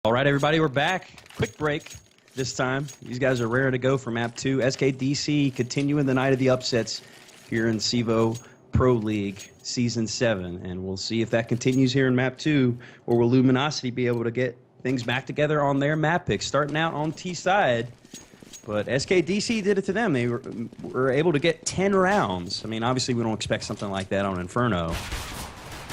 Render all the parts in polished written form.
All right, everybody, we're back. Quick break this time. These guys are raring to go for Map 2. SKDC continuing the night of the upsets here in CEVO Pro League Season 7. And we'll see if that continues here in Map 2, or will Luminosity be able to get things back together on their map picks, starting out on T side. But SKDC did it to them. They were able to get 10 rounds. I mean, obviously, we don't expect something like that on Inferno.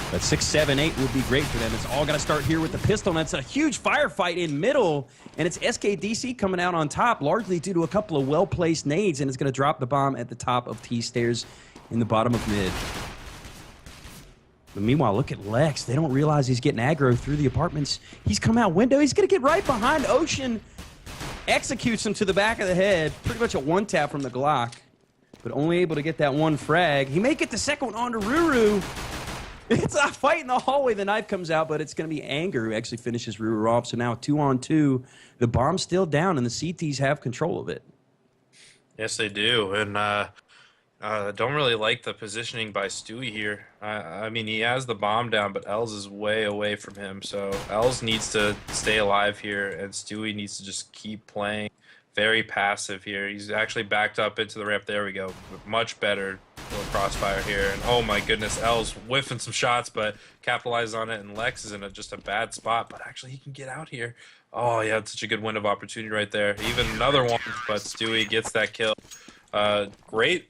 But 6, 7, 8 would be great for them. It's all got to start here with the pistol, and it's a huge firefight in middle, and it's SKDC coming out on top, largely due to a couple of well-placed nades, and it's going to drop the bomb at the top of T stairs in the bottom of mid. But meanwhile, look at Lex. They don't realize he's getting aggro through the apartments. He's come out window. He's going to get right behind Ocean. Executes him to the back of the head. Pretty much a one-tap from the Glock, but only able to get that one frag. He may get the second one onto Ruru. It's a fight in the hallway. The knife comes out, but it's going to be Anger who actually finishes Ruru off. So now 2-on-2. The bomb's still down, and the CTs have control of it. Yes, they do. And don't really like the positioning by Stewie here. I mean, he has the bomb down, but Els is way away from him. So Els needs to stay alive here, and Stewie needs to just keep playing. Very passive here. He's actually backed up into the ramp. There we go. Much better little crossfire here. And oh my goodness, L's whiffing some shots, but capitalizes on it. And Lex is in just a bad spot, but actually he can get out here. Oh, yeah, it's such a good win of opportunity right there. Even another one, but Stewie gets that kill. Great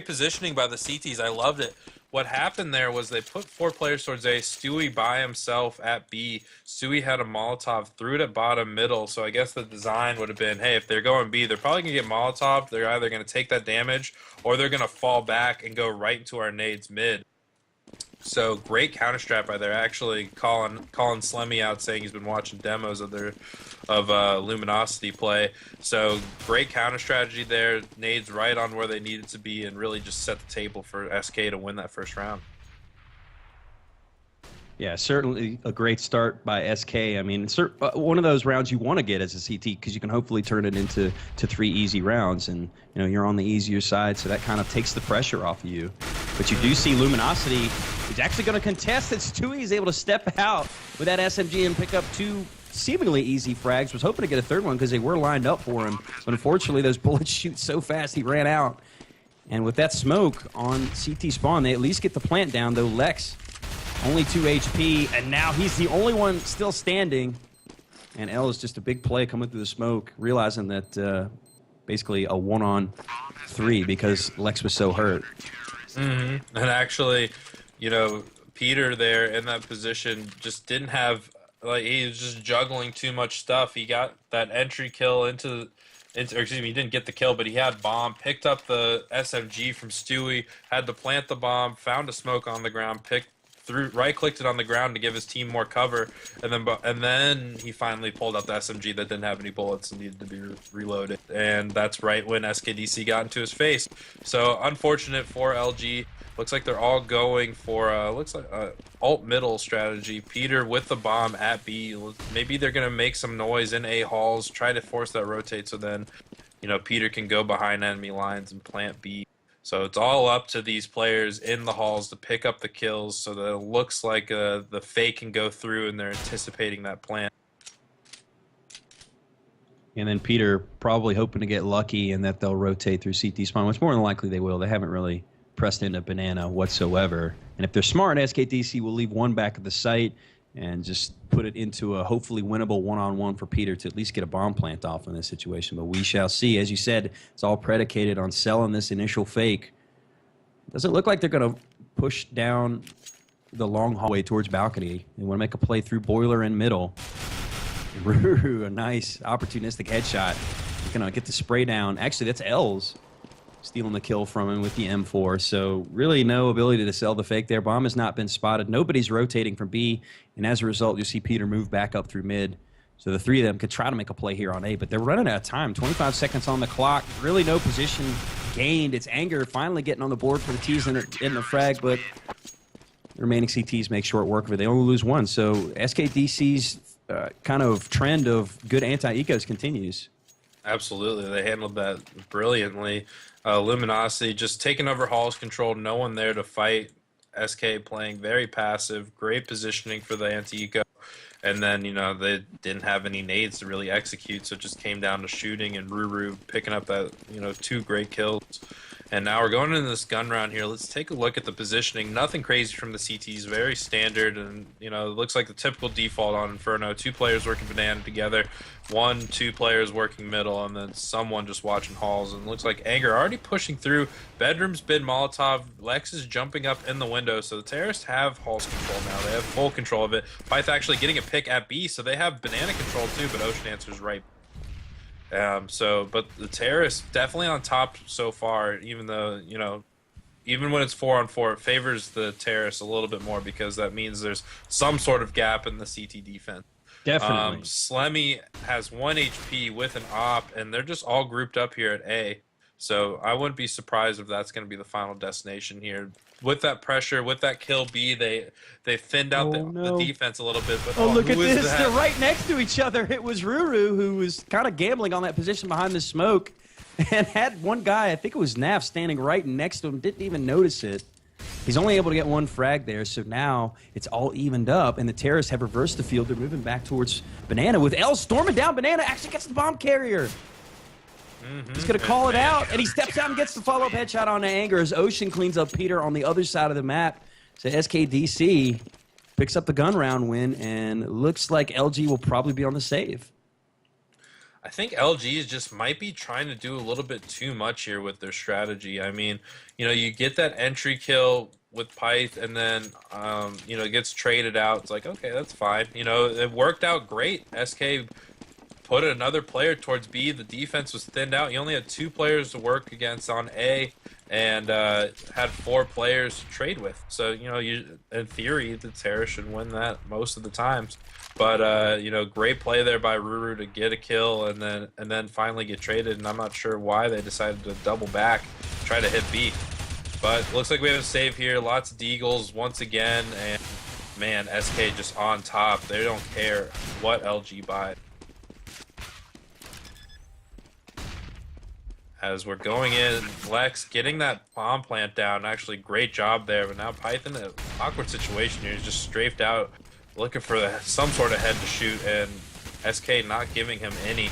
positioning by the CTs. I loved it. What happened there was they put 4 players towards A, Stewie by himself at B. Stewie had a Molotov, threw it at bottom middle, so I guess the design would have been, hey, if they're going B, they're probably going to get Molotov. They're either going to take that damage, or they're going to fall back and go right into our nades mid. So great counter strat by there. Actually, calling Slemmy out, saying he's been watching demos of Luminosity play. So great counter strategy there. Nades right on where they needed to be, and really just set the table for SK to win that first round. Yeah, certainly a great start by SK. I mean, it's one of those rounds you want to get as a CT because you can hopefully turn it into 3 easy rounds, and you know you're on the easier side, so that kind of takes the pressure off of you. But you do see Luminosity is actually going to contest it. Stewie is able to step out with that SMG and pick up 2 seemingly easy frags. Was hoping to get a third one because they were lined up for him, but unfortunately those bullets shoot so fast he ran out. And with that smoke on CT spawn, they at least get the plant down, though Lex only 2 HP, and now he's the only one still standing. And L is just a big play coming through the smoke, realizing that basically a 1-on-3 because Lex was so hurt. And actually, you know, Peter there in that position just didn't have, like, he was just juggling too much stuff. He got that entry kill or excuse me, he didn't get the kill, but he had bomb, picked up the SMG from Stewie, had to plant the bomb, found a smoke on the ground, right-clicked it on the ground to give his team more cover, and then he finally pulled out the SMG that didn't have any bullets and needed to be reloaded. And that's right when SKDC got into his face. So unfortunate for LG. Looks like they're all going for alt middle strategy. Peter with the bomb at B. Maybe they're gonna make some noise in A halls, try to force that rotate, so then you know Peter can go behind enemy lines and plant B. So it's all up to these players in the halls to pick up the kills so that it looks like the fake can go through and they're anticipating that plant. And then Peter probably hoping to get lucky and that they'll rotate through CT spawn, which more than likely they will. They haven't really pressed into banana whatsoever. And if they're smart, SKDC will leave one back at the site and just put it into a hopefully winnable 1-on-1 for Peter to at least get a bomb plant off in this situation. But we shall see. As you said, it's all predicated on selling this initial fake. Doesn't look like they're going to push down the long hallway towards balcony. They want to make a play through boiler in middle. A nice opportunistic headshot. Going to get the spray down. Actually, that's L's stealing the kill from him with the M4. So really no ability to sell the fake there. Bomb has not been spotted. Nobody's rotating from B. And as a result, you see Peter move back up through mid. So the 3 of them could try to make a play here on A, but they're running out of time. 25 seconds on the clock. Really no position gained. It's Anger finally getting on the board for the T's in the frag, but the remaining CTs make short work of it. They only lose 1. So SKDC's kind of trend of good anti-ecos continues. Absolutely. They handled that brilliantly. Luminosity just taking over halls control, no one there to fight. SK playing very passive, great positioning for the anti-eco. And then, they didn't have any nades to really execute, so it just came down to shooting and Ruru picking up that, 2 great kills. And now we're going into this gun round here. Let's take a look at the positioning. Nothing crazy from the CTs, very standard, and it looks like the typical default on Inferno. 2 players working banana together, 2 players working middle, and then someone just watching halls. And it looks like Anger already pushing through. Bedroom's been Molotov. Lex is jumping up in the window, so the terrorists have halls control now. They have full control of it. Pyth actually getting a pick at B, so they have banana control too, but Ocean answers right. But the terrorists definitely on top so far, even though, even when it's 4-on-4, it favors the terrorists a little bit more because that means there's some sort of gap in the CT defense. Definitely. Slemmy has 1 HP with an op, and they're just all grouped up here at A. So I wouldn't be surprised if that's going to be the final destination here. With that pressure, with that kill B, they thinned out the defense a little bit. But look at this. They're right next to each other. It was Ruru who was kind of gambling on that position behind the smoke and had one guy, I think it was Naf, standing right next to him, didn't even notice it. He's only able to get 1 frag there, so now it's all evened up, and the terrorists have reversed the field. They're moving back towards Banana with L storming down. Banana actually gets the bomb carrier. He's going to call it out, and he steps out and gets the follow-up headshot on Anger as Ocean cleans up Peter on the other side of the map. So SKDC picks up the gun round win, and looks like LG will probably be on the save. I think LG just might be trying to do a little bit too much here with their strategy. I mean, you get that entry kill with Pyth, and then, it gets traded out. It's like, okay, that's fine. It worked out great. SK put another player towards B. The defense was thinned out. You only had 2 players to work against on A, and had 4 players to trade with. So, in theory, the terrorists should win that most of the times. But, great play there by Ruru to get a kill and then finally get traded. And I'm not sure why they decided to double back, try to hit B. But looks like we have a save here. Lots of deagles once again. And, man, SK just on top. They don't care what LG buys. As we're going in, Lex getting that bomb plant down. Actually, great job there. But now Python, an awkward situation here. He's just strafed out, looking for some sort of head to shoot, and SK not giving him any.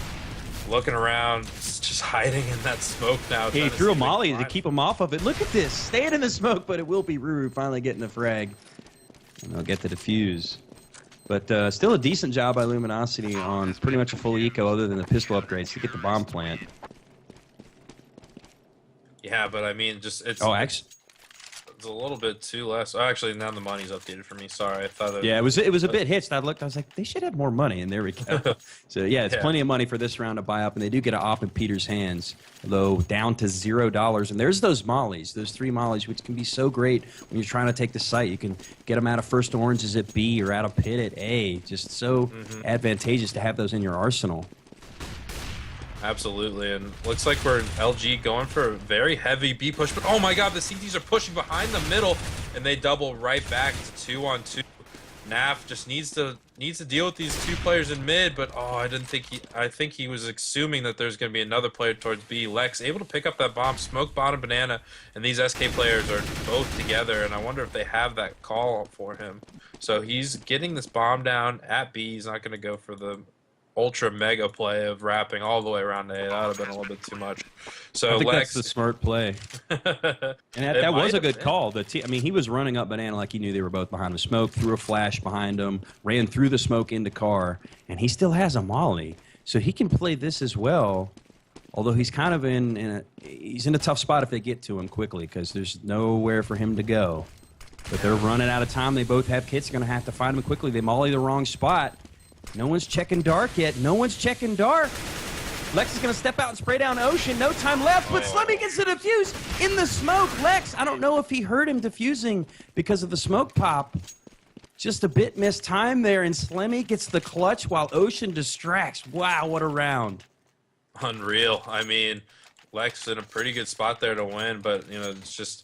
Looking around, just hiding in that smoke now. He threw a molly to keep him off of it. Look at this. Staying in the smoke, but it will be Ruru finally getting the frag. And they'll get the defuse. But still a decent job by Luminosity on pretty much a full eco other than the pistol upgrades to get the bomb plant. Yeah, but I mean, just it's a little bit too less. Oh, actually, now the money's updated for me. Sorry, I thought. Yeah, it was a bit hitched. I looked. I was like, they should have more money, and there we go. So yeah, it's plenty of money for this round to buy up, and they do get an op in Peter's hands, although down to $0. And there's those mollies, those 3 mollies, which can be so great when you're trying to take the site. You can get them out of first oranges at B or out of pit at A. Just so advantageous to have those in your arsenal. Absolutely, and looks like we're in LG going for a very heavy B push, but oh my god, the CTs are pushing behind the middle, and they double right back to 2-on-2. Naf just needs to deal with these 2 players in mid, but I think he was assuming that there's going to be another player towards B. Lex able to pick up that bomb, smoke bottom banana, and these SK players are both together, and I wonder if they have that call for him. So he's getting this bomb down at B. He's not going to go for the ultra mega play of wrapping all the way around to A. That would have been a little bit too much. So I think Lex, that's the smart play. And that was a good call. I mean, he was running up banana like he knew they were both behind him. Smoke, threw a flash behind him, ran through the smoke into car, and he still has a molly. So he can play this as well, although he's kind of he's in a tough spot if they get to him quickly because there's nowhere for him to go. But they're running out of time. They both have kits. They're going to have to find him quickly. They molly the wrong spot. No one's checking dark yet. No one's checking dark. Lex is going to step out and spray down Ocean. No time left, but Slemmy gets the defuse in the smoke. Lex, I don't know if he heard him defusing because of the smoke pop. Just a bit missed time there, and Slemmy gets the clutch while Ocean distracts. Wow, what a round. Unreal. I mean, Lex in a pretty good spot there to win, but, it's just...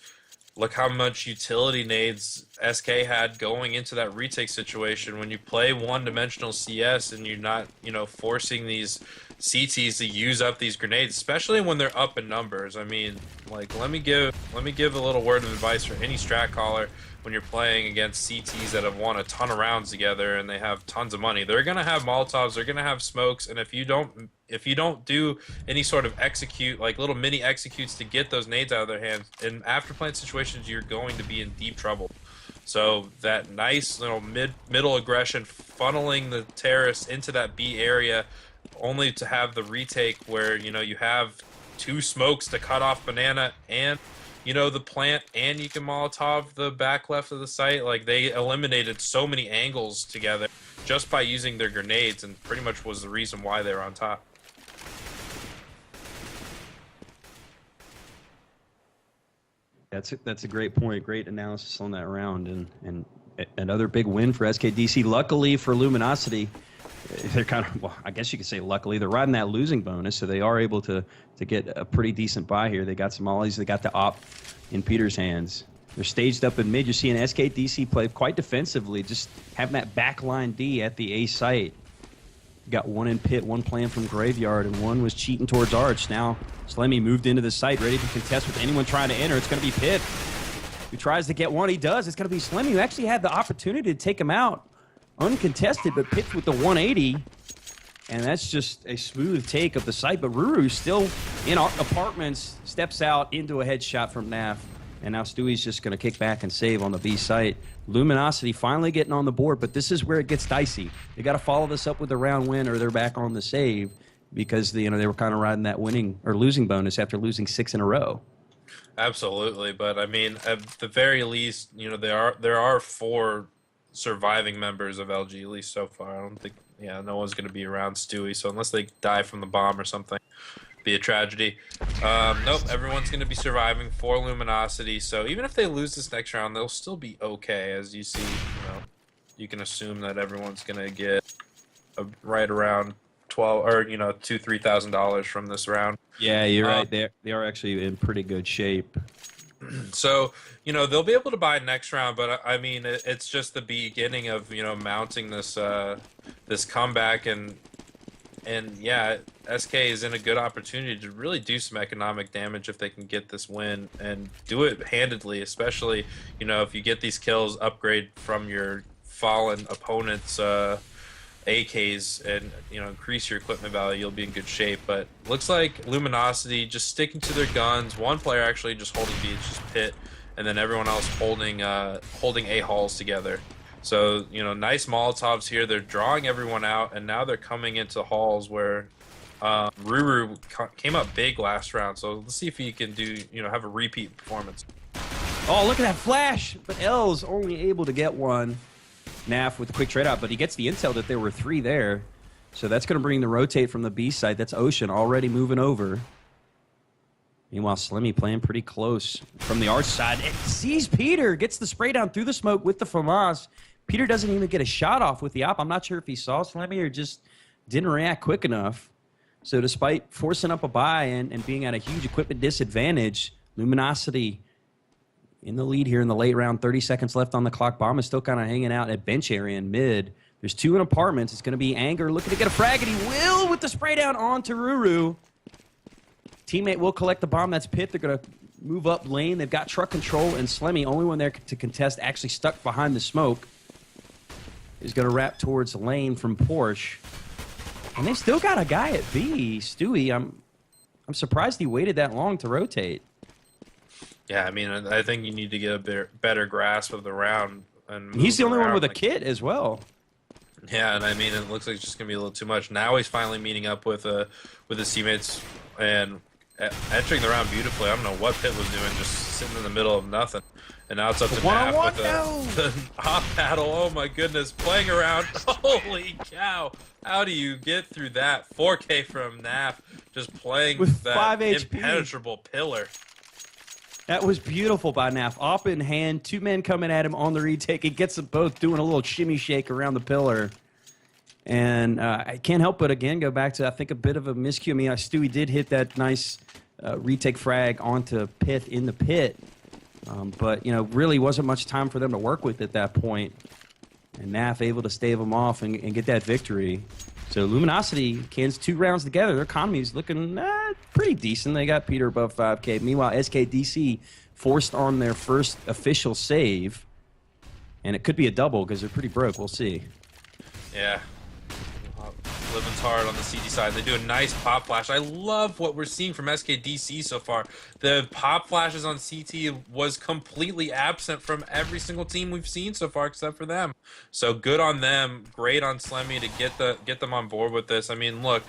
Look how much utility nades SK had going into that retake situation. When you play one-dimensional CS and you're not, forcing these CTs to use up these grenades, especially when they're up in numbers. I mean, like, let me give a little word of advice for any strat caller when you're playing against CTs that have won a ton of rounds together and they have tons of money. They're gonna have Molotovs, they're gonna have smokes, and if you don't do any sort of execute, like little mini executes to get those nades out of their hands, in after plant situations, you're going to be in deep trouble. So that nice little middle aggression, funneling the terrorists into that B area, only to have the retake where, you know, you have 2 smokes to cut off Banana and, you know, the plant, and you can Molotov the back left of the site. Like, they eliminated so many angles together just by using their grenades, and pretty much was the reason why they were on top. That's a great point. Great analysis on that round, and another big win for SKDC. Luckily for Luminosity, they're kind of, well, I guess you could say luckily, they're riding that losing bonus, so they are able to get a pretty decent buy here. They got some ollies. They got the op in Peter's hands. They're staged up in mid. You're seeing SKDC play quite defensively, just having that backline D at the A site. Got one in pit, one playing from graveyard, and one was cheating towards arch. Now Slemmy moved into the site, ready to contest with anyone trying to enter. It's going to be Pit who tries to get one. He does. It's going to be Slemmy who actually had the opportunity to take him out uncontested, but Pit with the 180. And that's just a smooth take of the site. But Ruru still in our apartments, steps out into a headshot from Naf. And now Stewie's just going to kick back and save on the B site. Luminosity finally getting on the board, but this is where it gets dicey. They got to follow this up with a round win, or they're back on the save, because they were kind of riding that winning or losing bonus after losing 6 in a row. Absolutely, but I mean, at the very least, you know, there are 4 surviving members of LG, at least so far. I don't think, no one's going to be around Stewie, so unless they die from the bomb or something, be a tragedy. Nope, everyone's going to be surviving for Luminosity, so even if they lose this next round, they'll still be okay. As you see, you can assume that everyone's going to get right around 12 or $2,000-$3,000 from this round. Yeah, you're right. They are actually in pretty good shape. So, they'll be able to buy next round, but I mean, it's just the beginning of, mounting this this comeback, and yeah, SK is in a good opportunity to really do some economic damage if they can get this win and do it handedly, especially, if you get these kills, upgrade from your fallen opponent's AKs and, increase your equipment value, you'll be in good shape. But looks like Luminosity just sticking to their guns. One player actually just holding B, it's just Pit, and then everyone else holding A halls together. So, nice Molotovs here. They're drawing everyone out, and now they're coming into halls where Ruru came up big last round. So let's see if he can do, have a repeat performance. Oh, look at that flash! But L's only able to get one. Naf with a quick trade out, but he gets the intel that there were 3 there. So that's going to bring the rotate from the B side. That's Ocean already moving over. Meanwhile, Slimmy playing pretty close from the arch side. It sees Peter, gets the spray down through the smoke with the FAMAS. Peter doesn't even get a shot off with the op. I'm not sure if he saw Slimmy or just didn't react quick enough. So despite forcing up a buy and being at a huge equipment disadvantage, Luminosity in the lead here in the late round. 30 seconds left on the clock. Bomb is still kind of hanging out at bench area in mid. There's 2 in apartments. It's going to be Anger looking to get a frag, and he will with the spray down onto Ruru. Teammate will collect the bomb. That's Pit. They're going to move up lane. They've got truck control, and Slemmy, only one there to contest, actually stuck behind the smoke, is going to wrap towards the lane from Porsche. And they still got a guy at B. Stewie, I'm surprised he waited that long to rotate. Yeah, I mean, I think you need to get a better grasp of the round. And he's the only one with a kit as well. Yeah, and I mean, it looks like it's just going to be a little too much. Now he's finally meeting up with his teammates and entering the round beautifully. I don't know what Pit was doing, just sitting in the middle of nothing. And now it's up to Naf with the hop battle. Oh my goodness, playing around. Holy cow. How do you get through that? 4K from Naf, just playing with that 5 impenetrable pillar. That was beautiful by Naf. Op in hand, 2 men coming at him on the retake. He gets them both doing a little shimmy shake around the pillar. And I can't help but, again, go back to, I think, a bit of a miscue. I mean, Stewie did hit that nice retake frag onto Pith in the pit. But, really wasn't much time for them to work with at that point. And Naf able to stave them off and get that victory. So Luminosity cans 2 rounds together. Their economy is looking pretty decent. They got Peter above 5K. Meanwhile, SKDC forced on their first official save. And it could be a double because they're pretty broke. We'll see. Yeah. Living's hard on the CT side. They do a nice pop flash. I love what we're seeing from SKDC so far. The pop flashes on CT was completely absent from every single team we've seen so far except for them. So good on them. Great on Slemmy to get them on board with this. I mean, look,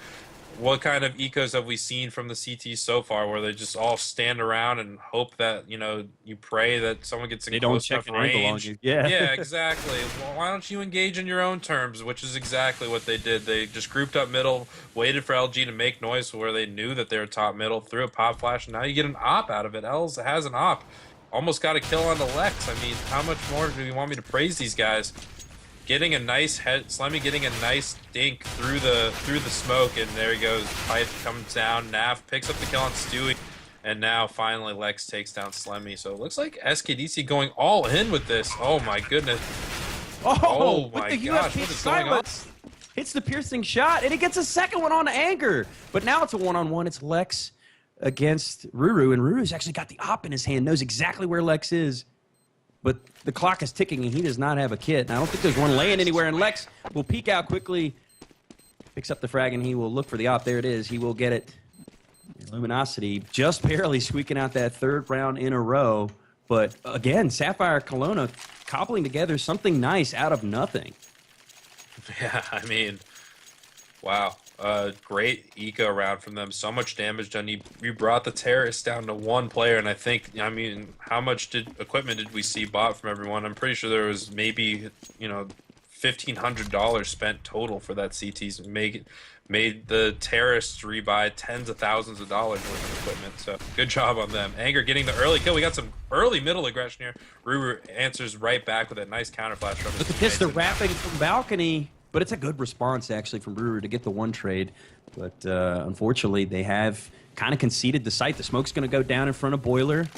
what kind of ecos have we seen from the CT so far where they just all stand around and hope that, you know, you pray that someone gets in close enough range? Yeah. Yeah, exactly. Well, why don't you engage in your own terms, which is exactly what they did. They just grouped up middle, waited for LG to make noise where they knew that they were top middle, threw a pop flash, and now you get an op out of it. Els has an op. Almost got a kill on the Lex. I mean, how much more do you want me to praise these guys? Getting a nice head, Slemmy getting a nice dink through the smoke, and there he goes. Pipe comes down. Nav picks up the kill on Stewie, and now finally Lex takes down Slemmy. So it looks like SKDC going all in with this. Oh my goodness! Oh my the gosh! UFP What is going on? Hits the piercing shot, and he gets a second one on Anger. But now it's a one-on-one. It's Lex against Ruru, and Ruru's actually got the op in his hand, knows exactly where Lex is. But the clock is ticking, and he does not have a kit. And I don't think there's one laying anywhere. And Lex will peek out quickly, picks up the frag, and he will look for the op. There it is. He will get it. Luminosity just barely squeaking out that 3rd round in a row. But again, Sapphire Kelowna cobbling together something nice out of nothing. Yeah, I mean, wow. Great eco round from them. So much damage done. You brought the terrorists down to 1 player, and I mean, how much equipment did we see bought from everyone? I'm pretty sure there was maybe, you know, $1,500 spent total for that CTs. Made the terrorists rebuy tens of thousands of dollars worth of equipment. So good job on them. Anger getting the early kill. We got some early middle aggression here. Ruru answers right back with a nice counter flash from his Look at this. They're wrapping from balcony. But it's a good response, actually, from Brewer to get the 1 trade. But unfortunately, they have kind of conceded the site. The smoke's going to go down in front of Boiler.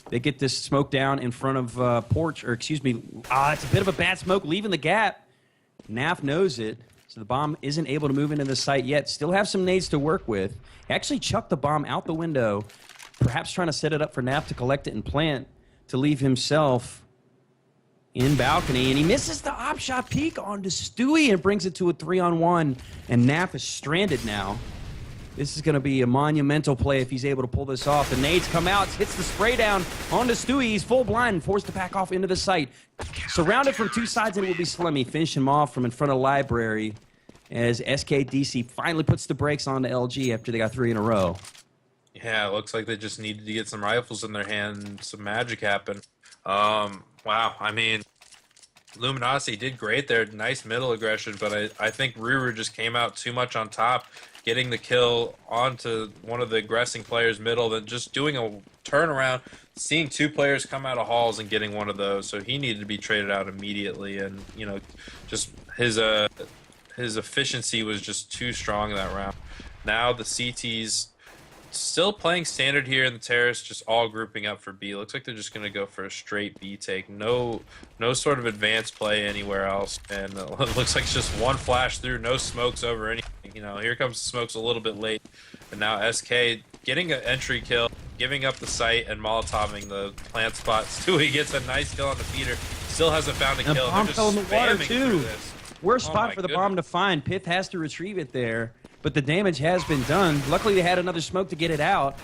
They get this smoke down in front of Porch, or excuse me, it's a bit of a bad smoke leaving the gap. Naf knows it, so the bomb isn't able to move into the site yet. Still have some nades to work with. Actually chucked the bomb out the window, perhaps trying to set it up for Naf to collect it and plant to leave himself in balcony, and he misses the op shot peek onto Stewie and brings it to a 3-on-1, and Naf is stranded now. This is going to be a monumental play if he's able to pull this off. The nades come out, hits the spray down onto Stewie. He's full blind and forced to back off into the site. Surrounded from 2 sides, and it will be Slemmy. Finish him off from in front of Library as SKDC finally puts the brakes on to LG after they got 3 in a row. Yeah, it looks like they just needed to get some rifles in their hand and some magic happen. Wow, I mean, Luminosity did great there. Nice middle aggression, but I think Ruru just came out too much on top, getting the kill onto one of the aggressing players middle, then just doing a turnaround, seeing 2 players come out of halls and getting one of those. So he needed to be traded out immediately, and, you know, just his efficiency was just too strong that round. Now the CTs still playing standard here, and the terrorists just all grouping up for B. Looks like they're just going to go for a straight B take. No sort of advanced play anywhere else. And it looks like it's just 1 flash through, no smokes over anything. You know, here comes the smokes a little bit late. And now SK getting an entry kill, giving up the site, and Molotoving the plant spot. Stewie gets a nice kill on the feeder. Still hasn't found a kill. The bomb fell in the water, too. This. Worst spot for the bomb to find. Pith has to retrieve it there. But the damage has been done. Luckily, they had another smoke to get it out.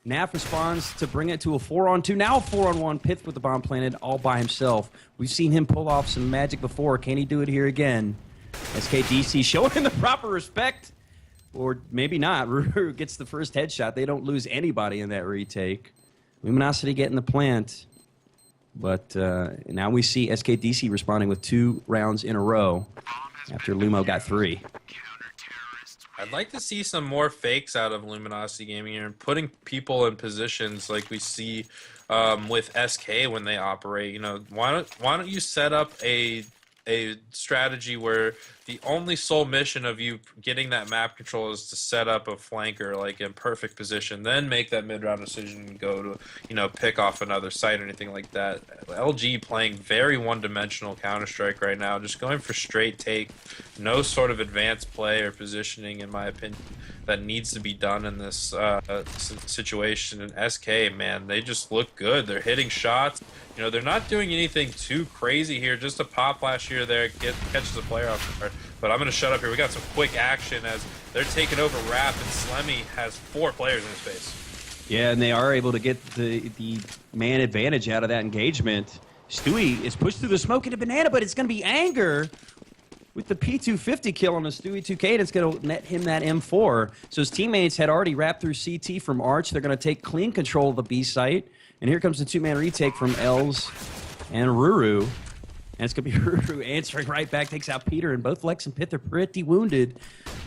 Naf responds to bring it to a 4-on-2. Now a 4-on-1. Pith with the bomb planted all by himself. We've seen him pull off some magic before. Can he do it here again? SKDC showing him the proper respect. Or maybe not. Ruru gets the first headshot. They don't lose anybody in that retake. Luminosity getting the plant. But now we see SKDC responding with 2 rounds in a row after Lumo got 3. I'd like to see some more fakes out of Luminosity Gaming here and putting people in positions like we see with SK when they operate. You know, why don't you set up a strategy where the only sole mission of you getting that map control is to set up a flanker like in perfect position, then make that mid-round decision and go to, you know, pick off another site or anything like that. LG playing very one-dimensional Counter-Strike right now, just going for straight take, no sort of advanced play or positioning, in my opinion, that needs to be done in this situation. And SK, man, they just look good. They're hitting shots. You know, they're not doing anything too crazy here. Just a pop flash here or there catches a player off guard. But I'm going to shut up here. We got some quick action as they're taking over Rap, and Slemmy has 4 players in his face. Yeah, and they are able to get the man advantage out of that engagement. Stewie is pushed through the smoke into Banana, but it's going to be Anger with the P250 kill on the Stewie 2K, and it's going to net him that M4. So his teammates had already wrapped through CT from Arch. They're going to take clean control of the B site. And here comes the 2-man retake from Els and Ruru. And it's going to be Ruru answering right back, takes out Peter, and both Lex and Pith are pretty wounded.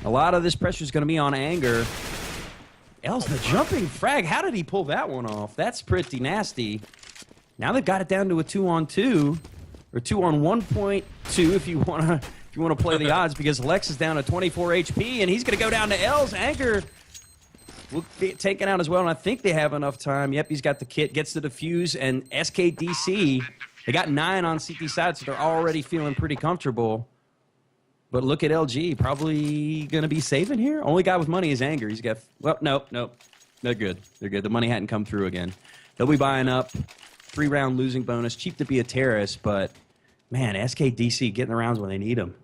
A lot of this pressure is going to be on Anger. Els, the jumping frag. How did he pull that one off? That's pretty nasty. Now they've got it down to a 2-on-2, or 2-on-1.2 if you want to play the odds, because Lex is down to 24 HP, and he's going to go down to Els. Anger will get taken out as well, and I think they have enough time. Yep, he's got the kit, gets the defuse, and SKDC, they got 9 on CT side, so they're already feeling pretty comfortable. But look at LG, probably going to be saving here. Only guy with money is Anger. He's got, well, nope. They're good. They're good. The money hadn't come through again. They'll be buying up. 3-round losing bonus. Cheap to be a terrorist, but, man, SKDC getting the rounds when they need them.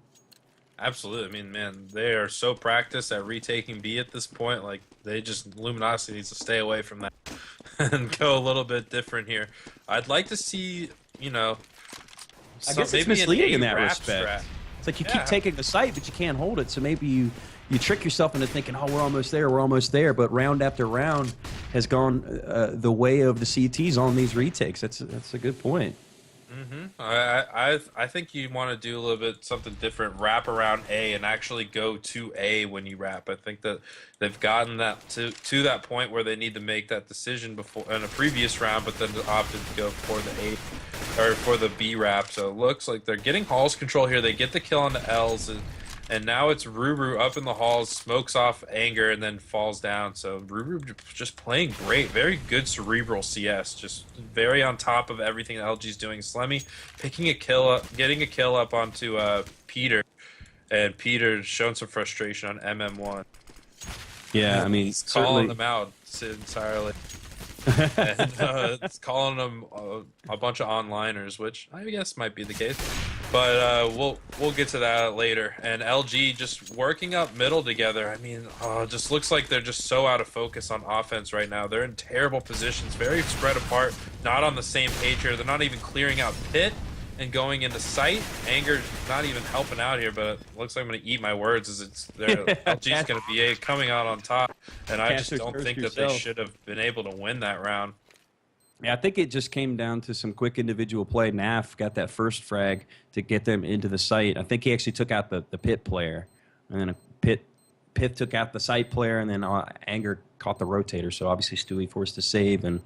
Absolutely. I mean, man, they are so practiced at retaking B at this point. Like, they just, Luminosity needs to stay away from that and go a little bit different here. I'd like to see, you know, I guess it's misleading in that respect. It's like you keep taking the site, but you can't hold it. So maybe you trick yourself into thinking, oh, we're almost there. But round after round has gone the way of the CTs on these retakes. That's a good point. I think you want to do a little bit something different, wrap around A and actually go to A when you wrap. I think that they've gotten that to that point where they need to make that decision before in a previous round, but then opted to go for the A or for the B wrap. So it looks like they're getting halls control here. They get the kill on the L's, and now it's Ruru up in the halls, smokes off Anger, and then falls down. So Ruru just playing great. Very good cerebral CS. Just very on top of everything that LG's doing. Slemmy picking a kill up, getting a kill up onto Peter. And Peter showing some frustration on MM1. Yeah, I mean, he's calling them out entirely. And it's calling them a bunch of onliners, which I guess might be the case. But we'll get to that later. And LG just working up middle together. I mean, it just looks like they're just so out of focus on offense right now. They're in terrible positions, very spread apart, not on the same page here. They're not even clearing out pit and going into sight. Anger's not even helping out here, but it looks like I'm going to eat my words as LG's going to be coming out on top. And I just don't think that they should have been able to win that round. Yeah, I think it just came down to some quick individual play. Naf got that first frag to get them into the site. I think he actually took out the pit player. And then Pith took out the site player, and then Anger caught the rotator. So obviously Stewie forced to save. And,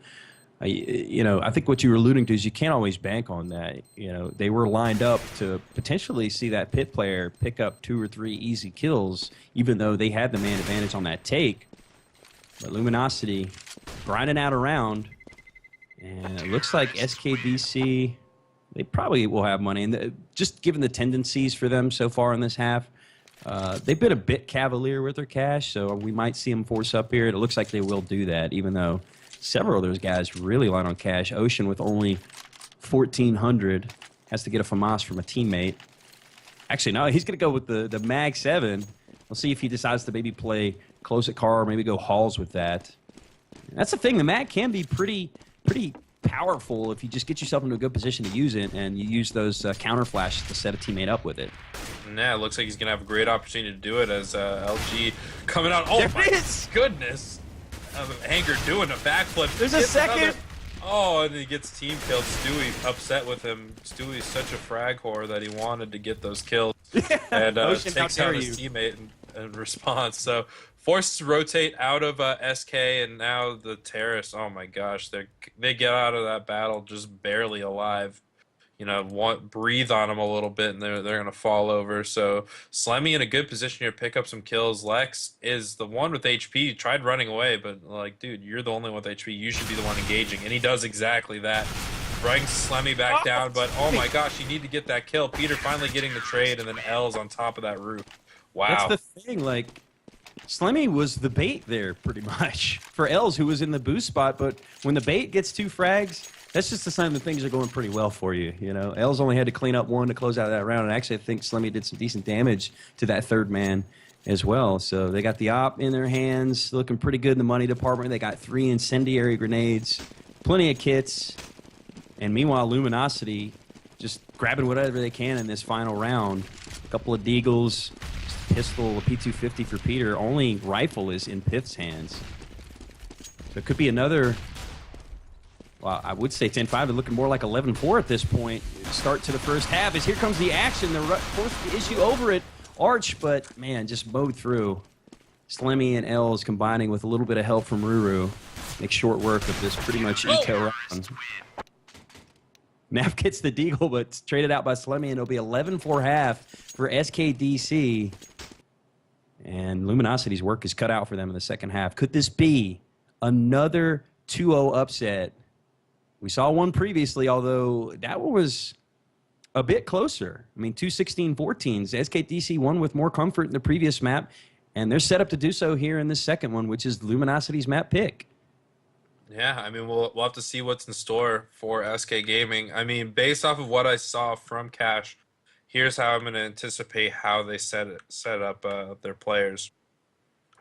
I think what you were alluding to is you can't always bank on that. They were lined up to potentially see that pit player pick up 2 or 3 easy kills, even though they had the man advantage on that take. But Luminosity grinding out a round. And it looks like SKDC, they probably will have money. And just given the tendencies for them so far in this half, they've been a bit cavalier with their cash, so we might see them force up here. It looks like they will do that, even though several of those guys really light on cash. Ocean with only 1,400 has to get a FAMAS from a teammate. Actually, no, he's going to go with the Mag 7. We'll see if he decides to maybe play close at car or maybe go halls with that. That's the thing. The Mag can be pretty powerful if you just get yourself into a good position to use it, and you use those counter flashes to set a teammate up with it. Yeah, it looks like he's going to have a great opportunity to do it as LG coming out. Oh, my goodness. Anger doing a backflip. There's a second. And he gets team killed. Stewie upset with him. Stewie's such a frag whore that he wanted to get those kills. And takes out his teammate in response. So forced to rotate out of SK, and now the terrorists, oh my gosh, they get out of that battle just barely alive. you know, breathe on them a little bit, and they're gonna fall over. So Slemmy in a good position here, pick up some kills. Lex is the one with HP. He tried running away, but like, dude, you're the only one with HP. You should be the one engaging, and he does exactly that. Brings Slemmy back down, but oh my gosh, you need to get that kill. Peter finally getting the trade, and then L's on top of that roof. Wow. That's the thing, like, Slemmy was the bait there, pretty much, for Els, who was in the boost spot, but when the bait gets 2 frags, that's just a sign that things are going pretty well for you, you know? Els only had to clean up 1 to close out that round, and actually I think Slemmy did some decent damage to that 3rd man as well. So they got the op in their hands, looking pretty good in the money department. They got 3 incendiary grenades, plenty of kits, and meanwhile Luminosity just grabbing whatever they can in this final round. A couple of deagles, pistol, a P250 for Peter. Only rifle is in Piff's hands. So it could be another, well, I would say 10-5, but looking more like 11-4 at this point. Start to the first half as here comes the action. The forced the issue over at Arch, but man, just mowed through. Slemmy and Els combining with a little bit of help from Ruru. Make short work of this pretty much eco round. Nav gets the deagle, but it's traded out by Slemmy, and it'll be 11-4 half for SKDC. And Luminosity's work is cut out for them in the second half. Could this be another 2-0 upset? We saw one previously, although that one was a bit closer. I mean, 2 16-14s. SKDC won with more comfort in the previous map, and they're set up to do so here in this second one, which is Luminosity's map pick. Yeah, I mean, we'll have to see what's in store for SK Gaming. I mean, based off of what I saw from Cash, here's how I'm going to anticipate how they set up their players.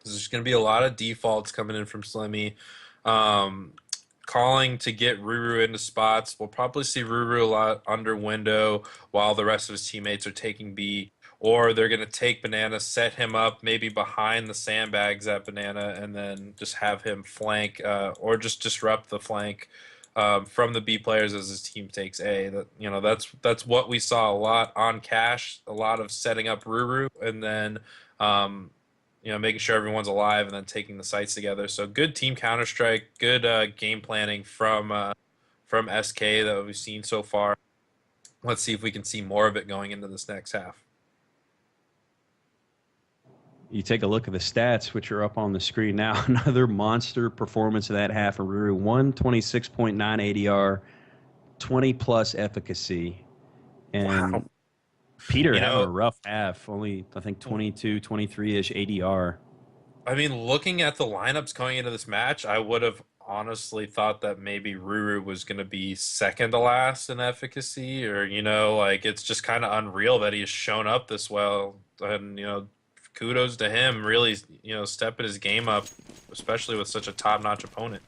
There's going to be a lot of defaults coming in from Slemmy, calling to get Ruru into spots. We'll probably see Ruru a lot under window while the rest of his teammates are taking B. Or they're going to take Banana, set him up maybe behind the sandbags at Banana, and then just have him flank or just disrupt the flank from the B players as his team takes A. That's what we saw a lot on Cash, a lot of setting up Ruru, and then making sure everyone's alive and then taking the sites together. So good team Counter-Strike, good game planning from SK that we've seen so far. Let's see if we can see more of it going into this next half. You take a look at the stats, which are up on the screen now. Another monster performance of that half of Ruru. 126.9 ADR, 20-plus efficacy. And wow. Peter having a rough half, only, I think, 22, 23-ish ADR. I mean, looking at the lineups going into this match, I would have honestly thought that maybe Ruru was going to be second to last in efficacy. Or, it's just kind of unreal that he has shown up this well. And, kudos to him, really, stepping his game up, especially with such a top-notch opponent.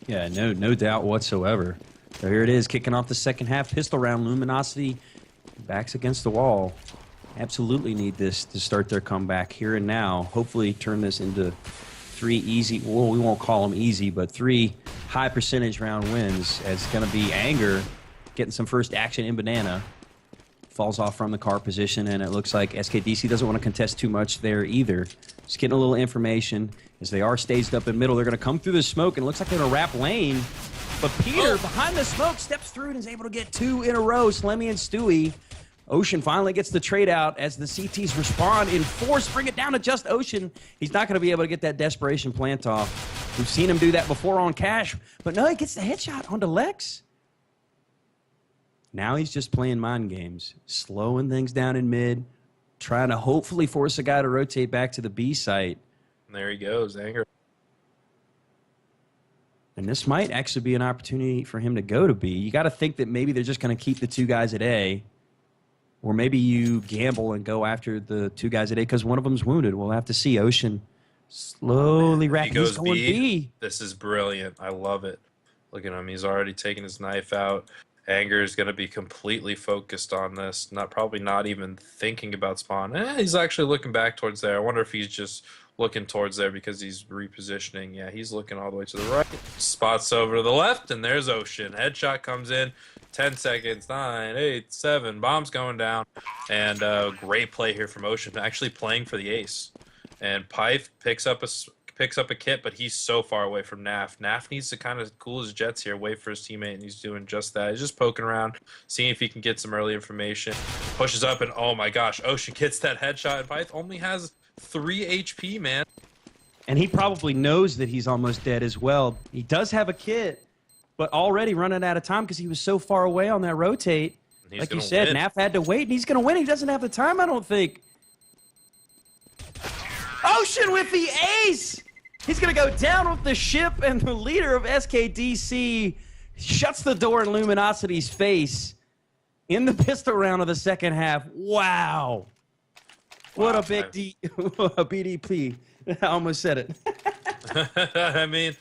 Yeah, no doubt whatsoever. So here it is, kicking off the second half. Pistol round, Luminosity backs against the wall. Absolutely need this to start their comeback here and now. Hopefully turn this into 3 easy, well, we won't call them easy, but 3 high percentage round wins. It's going to be Anger getting some first action in Banana. Falls off from the car position, and it looks like SKDC doesn't want to contest too much there either. Just getting a little information. As they are staged up in middle, they're going to come through the smoke, and it looks like they're going to wrap lane. But Peter, behind the smoke, steps through and is able to get 2 in a row. Slemmy and Stewie. Ocean finally gets the trade out as the CTs respond in force. Bring it down to just Ocean. He's not going to be able to get that desperation plant off. We've seen him do that before on Cash, but no, he gets the headshot onto Lex. Now he's just playing mind games, slowing things down in mid, trying to hopefully force a guy to rotate back to the B site. And there he goes, Anger. And this might actually be an opportunity for him to go to B. You got to think that maybe they're just going to keep the 2 guys at A, or maybe you gamble and go after the 2 guys at A because one of them's wounded. We'll have to see. Ocean slowly wrapping. He's going B. This is brilliant. I love it. Look at him. He's already taking his knife out. Anger is going to be completely focused on this, probably not even thinking about spawn. He's actually looking back towards there. I wonder if he's just looking towards there because he's repositioning. Yeah, he's looking all the way to the right. Spots over to the left, and there's Ocean. Headshot comes in. 10 seconds. 9, 8, 7. Bombs going down. And great play here from Ocean, actually playing for the ace. And Pipe picks up picks up a kit, but he's so far away from Naf. Naf needs to kind of cool his jets here, wait for his teammate, and he's doing just that. He's just poking around, seeing if he can get some early information. Pushes up, and oh my gosh, Ocean gets that headshot, and Pyth only has 3 HP, man. And he probably knows that he's almost dead as well. He does have a kit, but already running out of time because he was so far away on that rotate. Like you said, Naf had to wait, and he's going to win. He doesn't have the time, I don't think. Ocean with the ace! He's going to go down with the ship, and the leader of SKDC shuts the door in Luminosity's face in the pistol round of the second half. Wow. What a big a BDP. I almost said it. I mean,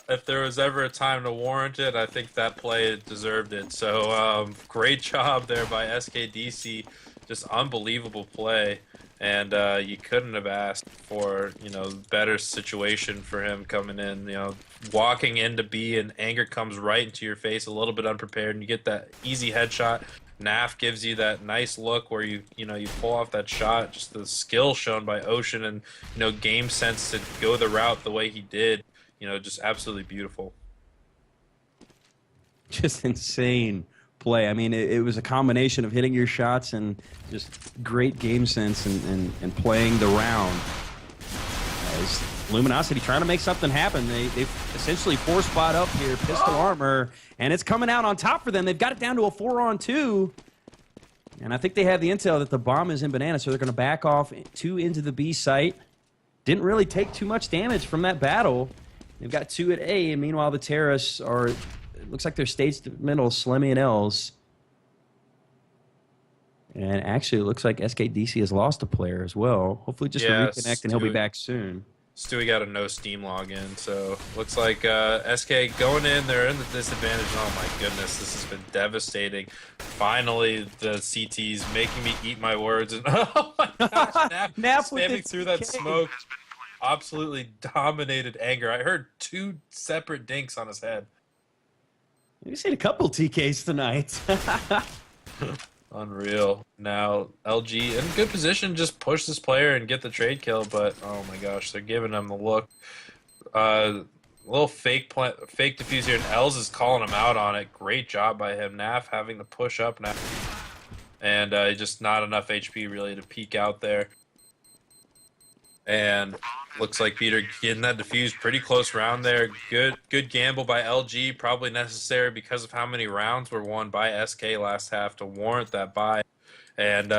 if there was ever a time to warrant it, I think that play deserved it. So great job there by SKDC. Just unbelievable play. And you couldn't have asked for, you know, better situation for him coming in. You know, walking into B and Anger comes right into your face, a little bit unprepared, and you get that easy headshot. Naf gives you that nice look where you pull off that shot. Just the skill shown by Ocean and, you know, game sense to go the route the way he did. You know, just absolutely beautiful. Just insane play. I mean, it was a combination of hitting your shots and just great game sense and playing the round. As Luminosity trying to make something happen. They've essentially 4-spot up here, pistol armor, and it's coming out on top for them. They've got it down to a 4-on-2. And I think they have the intel that the bomb is in Banana, so they're going to back off 2 into the B site. Didn't really take too much damage from that battle. They've got 2 at A, and meanwhile the Terrorists are, it looks like they're staged to middle, Slemmy and Els. And actually, it looks like SKDC has lost a player as well. Hopefully just to reconnect, and he'll be back soon. Stewie got a no Steam login, so looks like SK going in. They're in the disadvantage. Oh my goodness, this has been devastating. Finally, the CT's making me eat my words. And oh my gosh, Naf spamming through that smoke. Absolutely dominated Anger. I heard 2 separate dinks on his head. We've seen a couple TKs tonight. Unreal. Now LG in good position, just push this player and get the trade kill, but oh my gosh, they're giving him the look. Little fake defuse here, and Els is calling him out on it. Great job by him. Naf having to push up now, and just not enough HP really to peek out there. And looks like Peter getting that defuse, pretty close round there. Good gamble by LG, probably necessary because of how many rounds were won by SK last half to warrant that buy. And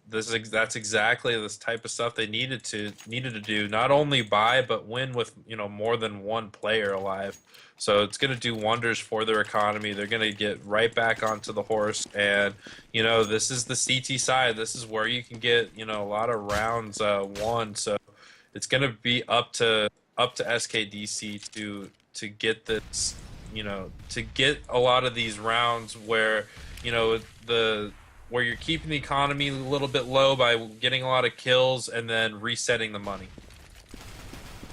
that's exactly this type of stuff they needed to do. Not only buy, but win with, you know, more than one player alive. So it's going to do wonders for their economy. They're going to get right back onto the horse. And, you know, this is the CT side. This is where you can get, you know, a lot of rounds won. So it's going to be up to SKDC to get this, you know, to get a lot of these rounds where, you know, where you're keeping the economy a little bit low by getting a lot of kills and then resetting the money.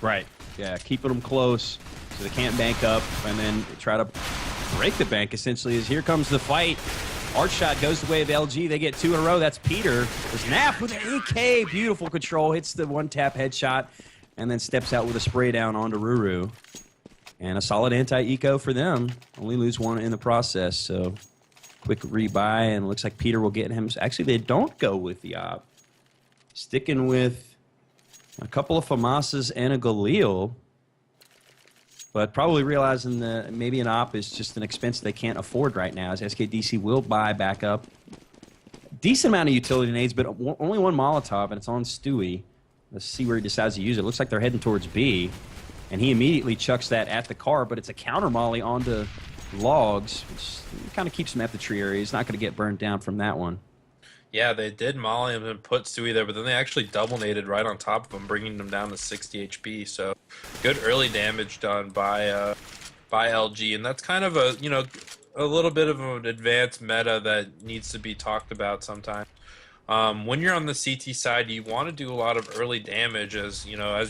Right. Yeah, keeping them close so they can't bank up, and then try to break the bank, essentially, as here comes the fight. Arch shot goes the way of LG. They get 2 in a row. That's Peter. There's Naf with an AK. Beautiful control. Hits the one-tap headshot, and then steps out with a spray down onto Ruru. And a solid anti-eco for them. Only lose 1 in the process, so quick rebuy, and it looks like Peter will get him. Actually, they don't go with the op. Sticking with a couple of FAMASas and a Galil. But probably realizing that maybe an op is just an expense they can't afford right now, as SKDC will buy back up. Decent amount of utility nades, but only 1 Molotov, and it's on Stewie. Let's see where he decides to use it. Looks like they're heading towards B, and he immediately chucks that at the car, but it's a counter molly onto Logs, which kind of keeps him at the tree area. He's not going to get burned down from that one. Yeah, they did molly him and put Stewie there, but then they actually double naded right on top of him, bringing him down to 60 HP. So good early damage done by LG, and that's kind of a, you know, a little bit of an advanced meta that needs to be talked about sometimes. When you're on the CT side, you want to do a lot of early damage, as you know,